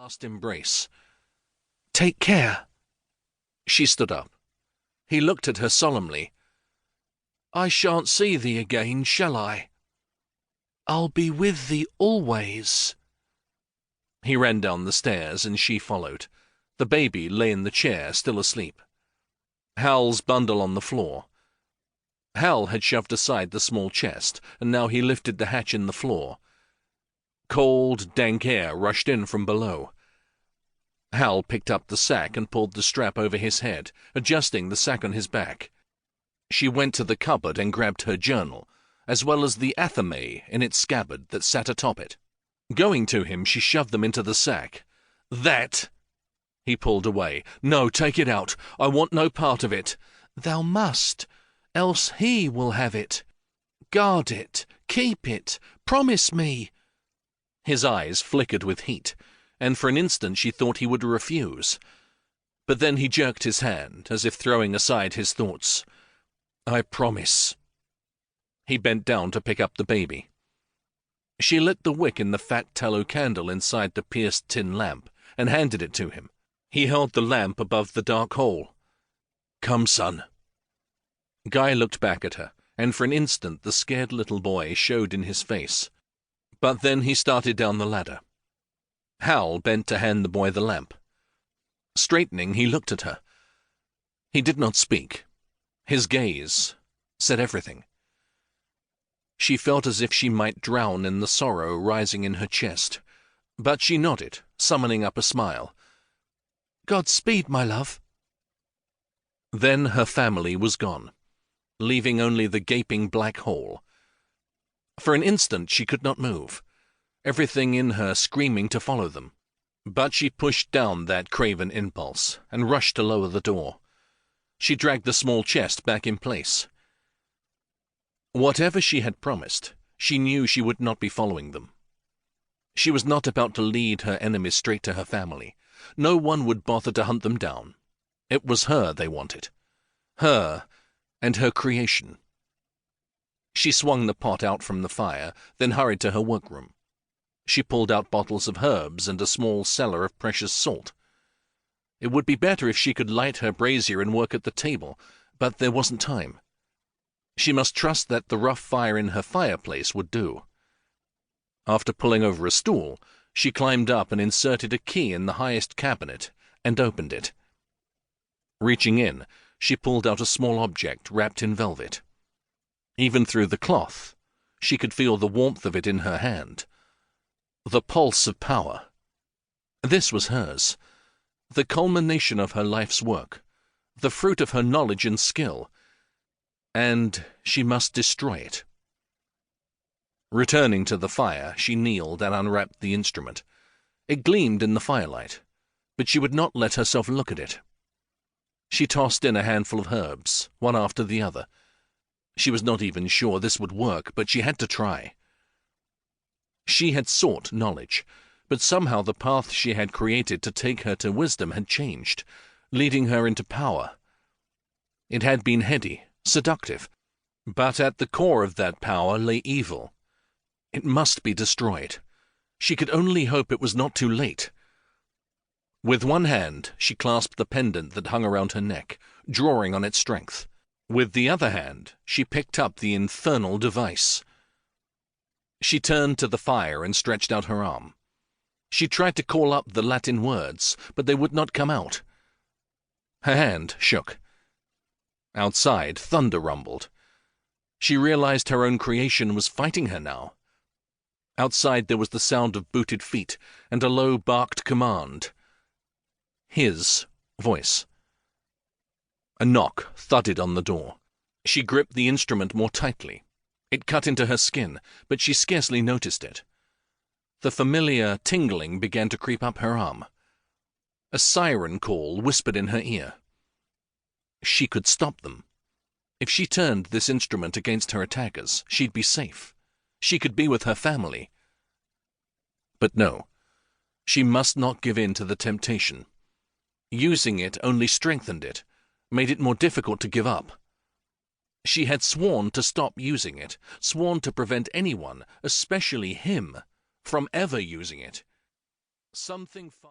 last embrace. "Take care." She stood up. He looked at her solemnly. "I shan't see thee again, shall I?" "I'll be with thee always." He ran down the stairs, and she followed. The baby lay in the chair, still asleep. Hal's bundle on the floor. Hal had shoved aside the small chest, and now he lifted the hatch in the floor. Cold, dank air rushed in from below. Hal picked up the sack and pulled the strap over his head, adjusting the sack on his back. She went to the cupboard and grabbed her journal, as well as the athame in its scabbard that sat atop it. Going to him, she shoved them into the sack. "That!" He pulled away. "No, take it out. I want no part of it." "Thou must, else he will have it. Guard it, keep it, promise me." His eyes flickered with heat, and for an instant she thought he would refuse. But then he jerked his hand, as if throwing aside his thoughts. "I promise." He bent down to pick up the baby. She lit the wick in the fat tallow candle inside the pierced tin lamp, and handed it to him. He held the lamp above the dark hole. "Come, son." Guy looked back at her, and for an instant the scared little boy showed in his face. But then he started down the ladder. Hal bent to hand the boy the lamp. Straightening, he looked at her. He did not speak. His gaze said everything. She felt as if she might drown in the sorrow rising in her chest, but she nodded, summoning up a smile. "Godspeed, my love." Then her family was gone, leaving only the gaping black hole. For an instant she could not move, everything in her screaming to follow them. But she pushed down that craven impulse and rushed to lower the door. She dragged the small chest back in place. Whatever she had promised, she knew she would not be following them. She was not about to lead her enemies straight to her family. No one would bother to hunt them down. It was her they wanted. Her and her creation. She swung the pot out from the fire, then hurried to her workroom. She pulled out bottles of herbs and a small cellar of precious salt. It would be better if she could light her brazier and work at the table, but there wasn't time. She must trust that the rough fire in her fireplace would do. After pulling over a stool, she climbed up and inserted a key in the highest cabinet and opened it. Reaching in, she pulled out a small object wrapped in velvet. Even through the cloth, she could feel the warmth of it in her hand. The pulse of power. This was hers, the culmination of her life's work, the fruit of her knowledge and skill, and she must destroy it. Returning to the fire, she kneeled and unwrapped the instrument. It gleamed in the firelight, but she would not let herself look at it. She tossed in a handful of herbs, one after the other. She was not even sure this would work, but she had to try. She had sought knowledge, but somehow the path she had created to take her to wisdom had changed, leading her into power. It had been heady, seductive, but at the core of that power lay evil. It must be destroyed. She could only hope it was not too late. With one hand, she clasped the pendant that hung around her neck, drawing on its strength. With the other hand, she picked up the infernal device. She turned to the fire and stretched out her arm. She tried to call up the Latin words, but they would not come out. Her hand shook. Outside, thunder rumbled. She realized her own creation was fighting her now. Outside there was the sound of booted feet and a low barked command. His voice. A knock thudded on the door. She gripped the instrument more tightly. It cut into her skin, but she scarcely noticed it. The familiar tingling began to creep up her arm. A siren call whispered in her ear. She could stop them. If she turned this instrument against her attackers, she'd be safe. She could be with her family. But no, she must not give in to the temptation. Using it only strengthened it, made it more difficult to give up. She had sworn to stop using it, sworn to prevent anyone, especially him, from ever using it. Something far